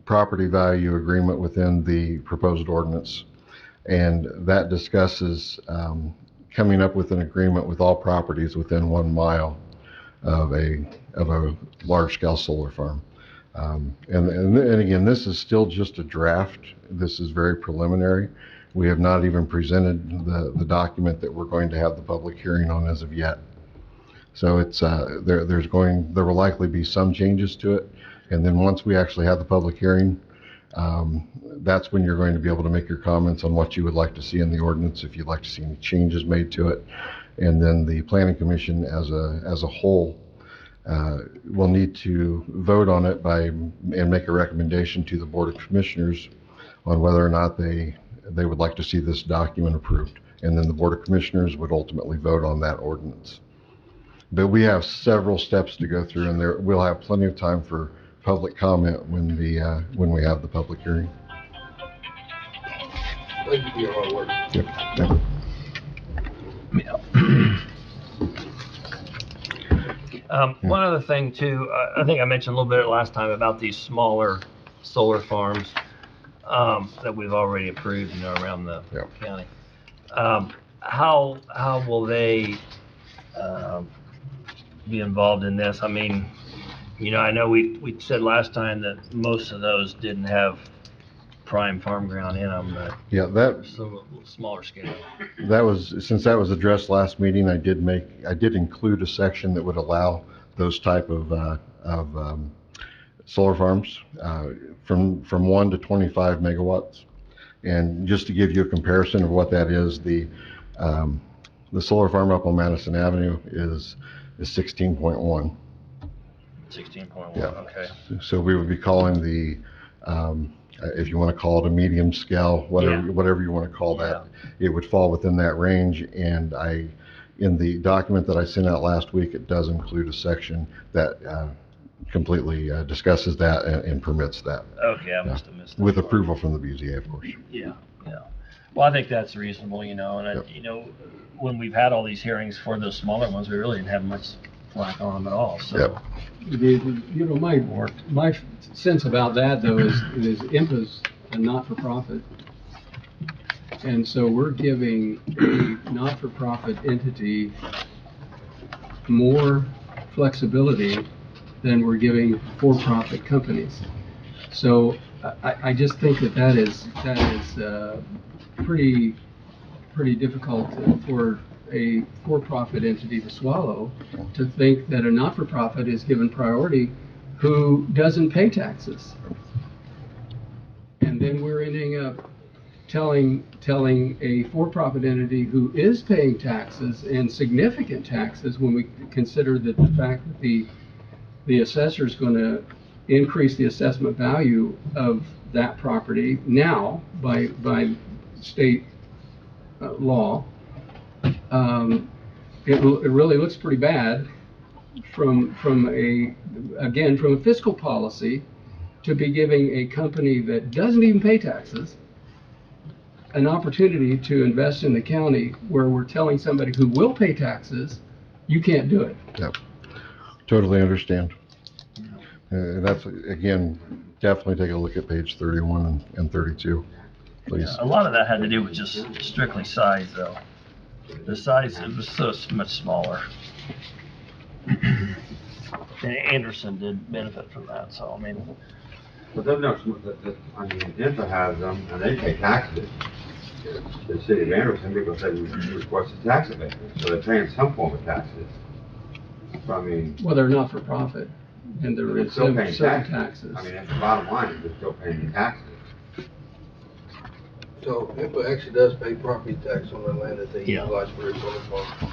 property value agreement within the proposed ordinance. And that discusses coming up with an agreement with all properties within 1 mile of a large-scale solar farm. And again, this is still just a draft. This is very preliminary. We have not even presented the document that we're going to have the public hearing on as of yet. So it's, there will likely be some changes to it. And then once we actually have the public hearing, that's when you're going to be able to make your comments on what you would like to see in the ordinance, if you'd like to see any changes made to it. And then the planning commission as a whole will need to vote on it and make a recommendation to the Board of Commissioners on whether or not they would like to see this document approved. And then the Board of Commissioners would ultimately vote on that ordinance. But we have several steps to go through, and we'll have plenty of time for public comment when we have the public hearing. Thank you for your hard work. Yep. One other thing too, I think I mentioned a little bit last time about these smaller solar farms that we've already approved, around the county. How will they be involved in this? I mean, I know we said last time that most of those didn't have prime farm ground in them, but Yeah, some a little smaller scale. since that was addressed last meeting, I did include a section that would allow those type of solar farms from 1 to 25 megawatts. And just to give you a comparison of what that is, the solar farm up on Madison Avenue is 16.1. 16.1, Yeah. okay. So we would be calling the, if you want to call it a medium scale, whatever you want to call that, it would fall within that range. And in the document that I sent out last week, it does include a section that completely discusses that and permits that. Okay, I must have missed that. With approval from the BZA, of course. Yeah. Well, I think that's reasonable, and when we've had all these hearings for those smaller ones, we really didn't have much flack on them at all, so. Yep. My sense about that, though, is IMPA's a not-for-profit. And so we're giving a not-for-profit entity more flexibility than we're giving for-profit companies. So I just think that is pretty difficult for a for-profit entity to swallow, to think that a not-for-profit is given priority who doesn't pay taxes. And then we're ending up telling a for-profit entity who is paying taxes, and significant taxes, when we consider that the fact that the assessor is going to increase the assessment value of that property now by state law. It really looks pretty bad from a fiscal policy, to be giving a company that doesn't even pay taxes an opportunity to invest in the county, where we're telling somebody who will pay taxes, you can't do it. Yep, totally understand. That's, again, definitely take a look at page 31 and 32, please. A lot of that had to do with just strictly size, though. The size, it was so much smaller. And Anderson did benefit from that, so, I mean. But there's no, I mean, INFA has them, and they pay taxes to the city of Anderson, because they requested tax abatement, so they're paying some form of taxes. So, I mean. Well, they're not for profit, and there is still some paying certain taxes. I mean, that's the bottom line, is they're still paying the taxes. So INFA actually does pay property tax on the land that they Yeah. utilize for their solar farm.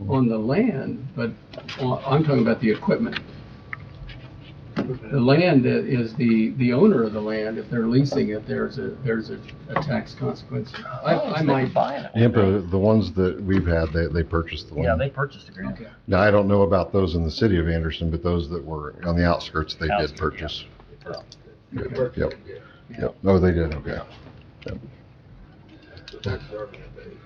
On the land, but I'm talking about the equipment. The land is the owner of the land. If they're leasing it, there's a tax consequence. I might buy it. IMPA, the ones that we've had, they purchased the land. Yeah, they purchased a grant. Okay. Now, I don't know about those in the city of Anderson, but those that were on the outskirts, they did Outskirts, purchase. Okay. Yep, yep. Oh, they did, okay. Yep. The taxes are being paid.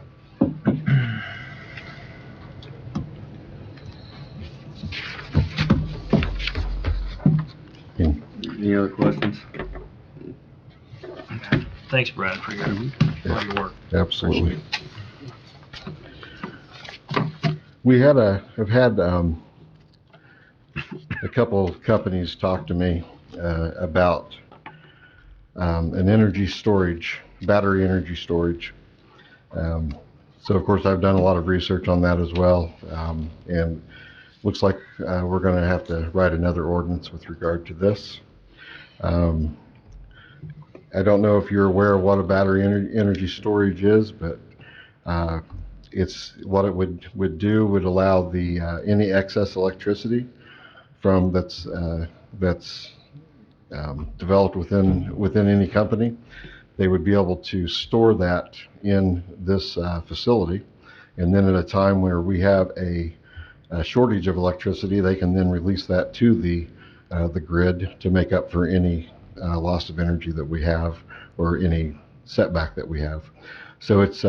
Any other questions? Thanks, Brad, for your work. Absolutely. We have had a couple of companies talk to me about an energy storage, battery energy storage. So of course I've done a lot of research on that as well, and looks like we're going to have to write another ordinance with regard to this. I don't know if you're aware of what a battery energy storage is, but it's what it would do would allow the any excess electricity from that's developed within any company. They would be able to store that in this facility, and then at a time where we have a shortage of electricity, they can then release that to the grid to make up for any loss of energy that we have, or any setback that we have. So it's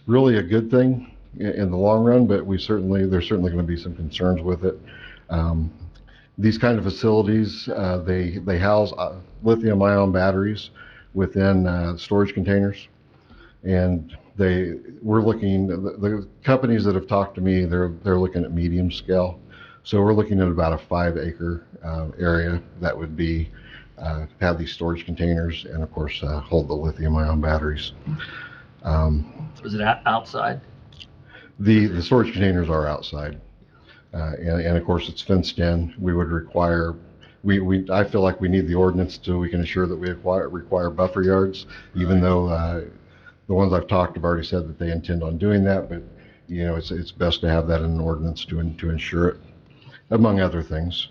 really a good thing in the long run, but there's certainly going to be some concerns with it. These kind of facilities, they house lithium-ion batteries within storage containers, and we're looking, the companies that have talked to me, they're looking at medium scale. So we're looking at about a 5-acre area that would be have these storage containers, and of course hold the lithium-ion batteries. Is it outside? The storage containers are outside, and of course it's fenced in. We would require, I feel like we need the ordinance so we can ensure that we require buffer yards, even though the ones I've talked have already said that they intend on doing that, but you know, it's best to have that in an ordinance to ensure it, among other things.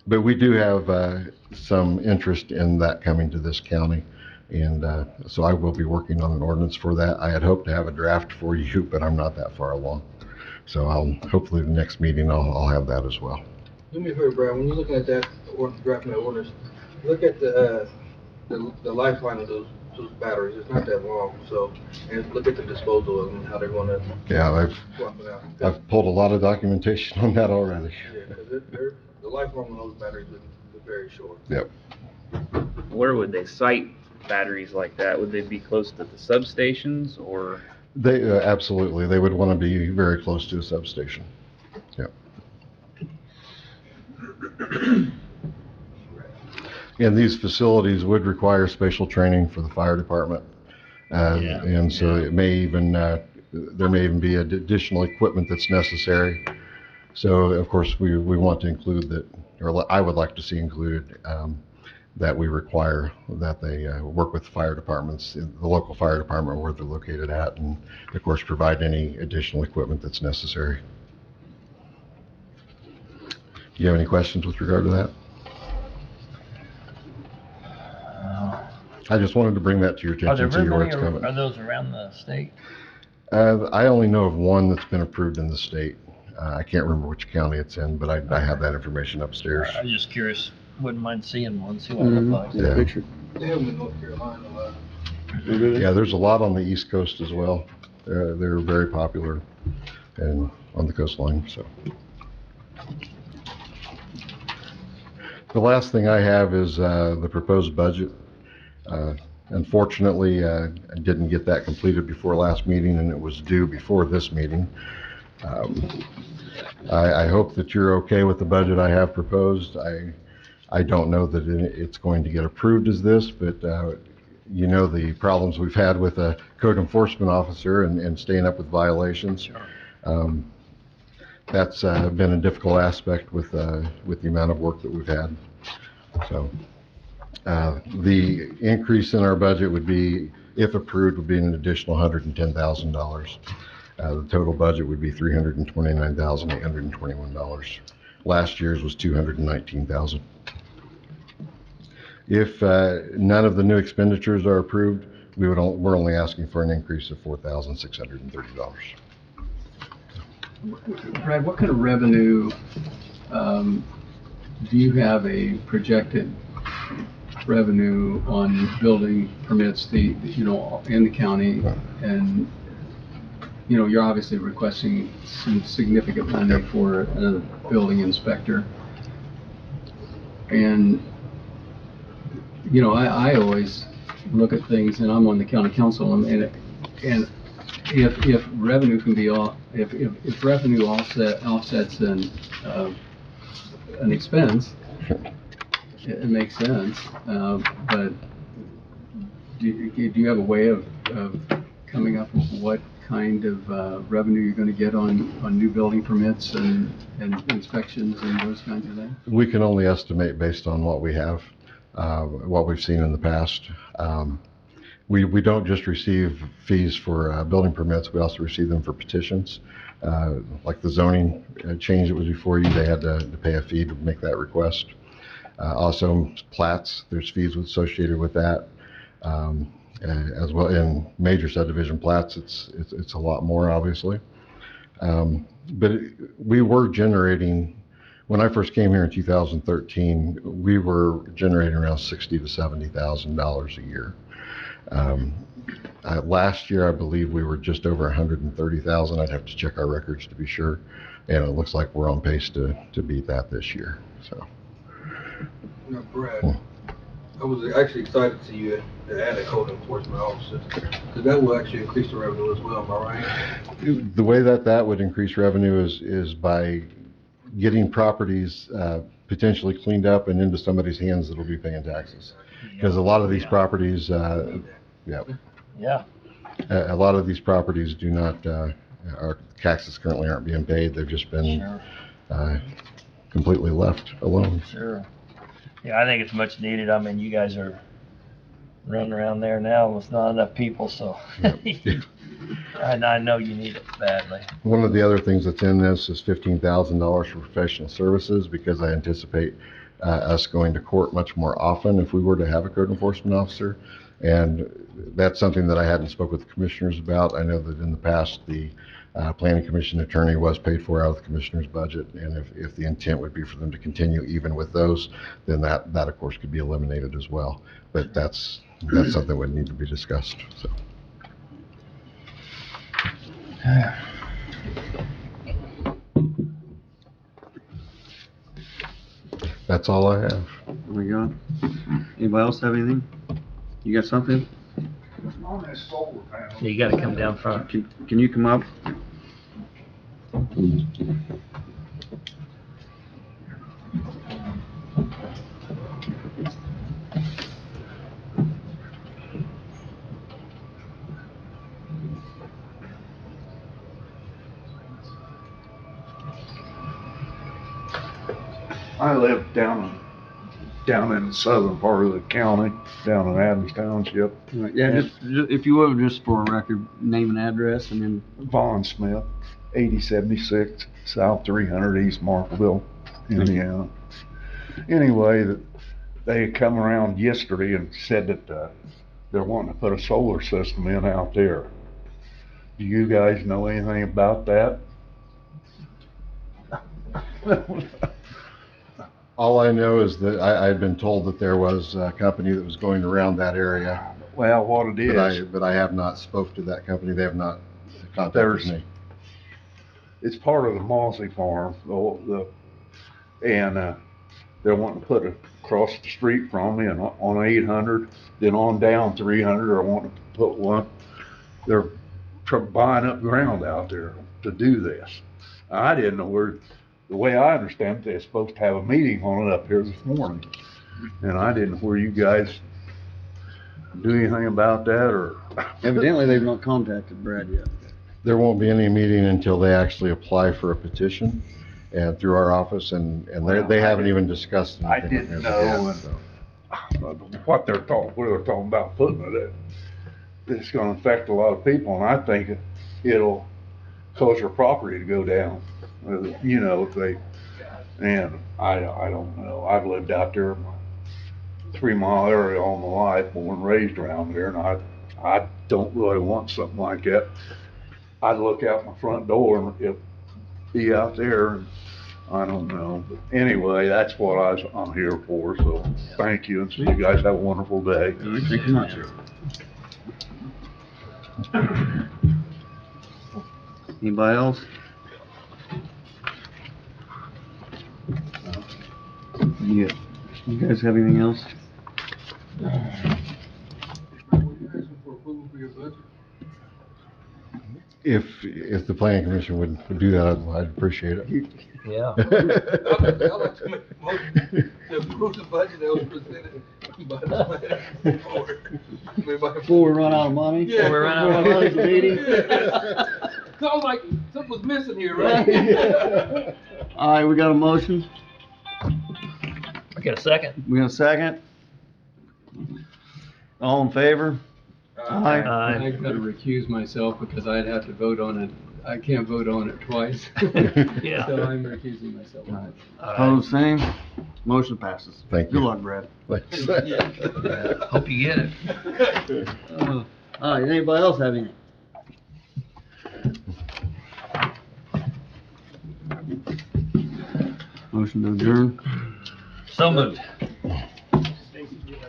But we do have some interest in that coming to this county, and so I will be working on an ordinance for that. I had hoped to have a draft for you, but I'm not that far along. So hopefully the next meeting I'll have that as well. Do me a favor, Brad, when you're looking at that, drafting that ordinance, look at the lifeline of those batteries. It's not that long, so, and look at the disposal of them, how they're gonna. Yeah, swap it out. I've pulled a lot of documentation on that already. Yeah, because the lifeline of those batteries is very short. Yep. Where would they site batteries like that? Would they be close to the substations, or? They absolutely, they would want to be very close to a substation. Yep. And these facilities would require spatial training for the fire department. Yeah, And so yeah. it may even, there may even be additional equipment that's necessary. So of course, we want to include that, or I would like to see included, that we require that they work with fire departments, the local fire department where they're located at, and of course, provide any additional equipment that's necessary. Do you have any questions with regard to that? I just wanted to bring that to your Are there attention, so very you were many, coming. are those around the state? I only know of one that's been approved in the state. I can't remember which county it's in, but I have that information upstairs. I'm just curious, wouldn't mind seeing one, see what it looks like. Yeah. They have them in North Carolina a lot. Yeah, there's a lot on the East Coast as well. They're very popular and on the coastline, so. The last thing I have is the proposed budget. Unfortunately, I didn't get that completed before last meeting, and it was due before this meeting. I hope that you're okay with the budget I have proposed. I don't know that it's going to get approved as this, but you know the problems we've had with a code enforcement officer and staying up with violations. Sure. That's been a difficult aspect with the amount of work that we've had. So the increase in our budget would be, if approved, would be an additional $110,000. The total budget would be $329,821. Last year's was $219,000. If none of the new expenditures are approved, we're only asking for an increase of $4,630. Brad, what kind of revenue, do you have a projected revenue on building permits, in the county? And, you're obviously requesting some significant money for a building inspector. And, I always look at things, and I'm on the county council, and if revenue can be if revenue offsets an expense, it makes sense. But do you have a way of coming up with what kind of revenue you're going to get on new building permits and inspections and those kinds of things? We can only estimate based on what we have, what we've seen in the past. We don't just receive fees for building permits, we also receive them for petitions. Like the zoning change that was before you, they had to pay a fee to make that request. Also plats, there's fees associated with that. As well, in major subdivision plats, it's a lot more, obviously. But we were generating, when I first came here in 2013, we were generating around $60,000 to $70,000 a year. Last year, I believe we were just over 130,000. I'd have to check our records to be sure. And it looks like we're on pace to beat that this year, so. Brad, I was actually excited to see you add a code enforcement officer, because that will actually increase the revenue as well, am I right? The way that would increase revenue is by getting properties potentially cleaned up and into somebody's hands that'll be paying taxes. Because a lot of these properties, a lot of these properties do not, our taxes currently aren't being paid. They've just been completely left alone. Sure. Yeah, I think it's much needed. I mean, you guys are running around there now with not enough people, so I know you need it badly. One of the other things that's in this is $15,000 for professional services, because I anticipate us going to court much more often if we were to have a code enforcement officer. And that's something that I hadn't spoke with the commissioners about. I know that in the past, the planning commission attorney was paid for out of the commissioner's budget, and if the intent would be for them to continue even with those, then that of course could be eliminated as well. But that's something that would need to be discussed, so. That's all I have. Oh my God. Anybody else have anything? You got something? You gotta come down front. Can you come up? I live down in the southern part of the county, down in Adams Township. Yeah, just, if you would, just for a record, name and address, and then. Vaughn Smith, 8076 South 300 East Markville, Indiana. Anyway, they come around yesterday and said that they're wanting to put a solar system in out there. Do you guys know anything about that? All I know is that I've been told that there was a company that was going around that area, Well, what it is, but I have not spoke to that company. They have not contacted There's- me. it's part of the Mossy Farm, and they're wanting to put it across the street from me and on 800, then on down 300, or wanting to put one. They're buying up ground out there to do this. I didn't know where, the way I understand it, they're supposed to have a meeting on it up here this morning. And I didn't know where you guys do anything about that, or. Evidently, they've not contacted Brad yet. There won't be any meeting until they actually apply for a petition and through our office, and they haven't even discussed I anything. didn't know, and what they're talking about putting it in. It's gonna affect a lot of people, and I think it'll cause your property to go down. You know, if they, and I don't know. I've lived out there, my 3 mile area all my life, born and raised around there, and I don't really want something like that. I'd look out my front door and it'd be out there, and I don't know. But anyway, that's what I'm here for, so thank you, and so you guys have a wonderful day. Thank you much. Anybody else? You guys have anything else? If the planning commission would do that, I'd appreciate it. Yeah. I'd like to make a motion to approve the budget that was presented by the planning board. Before we run out of money? Yeah. Before we run out of money at the meeting? So I was like, something was missing here, right? All right, we got a motion. I get a second. We got a second? All in favor? Aye. Aye. I've got to recuse myself because I'd have to vote on it. I can't vote on it twice. Yeah. So I'm recusing myself. All right. Opposed, same. Motion passes. Thank you. Good luck, Brad. Thanks. Hope you get it. All right, anybody else have anything? Motion to adjourn. So moved.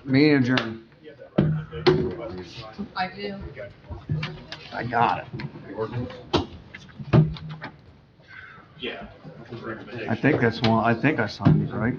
Meeting adjourned. I do. I got it. Yeah. I think that's one, I think I signed it, right?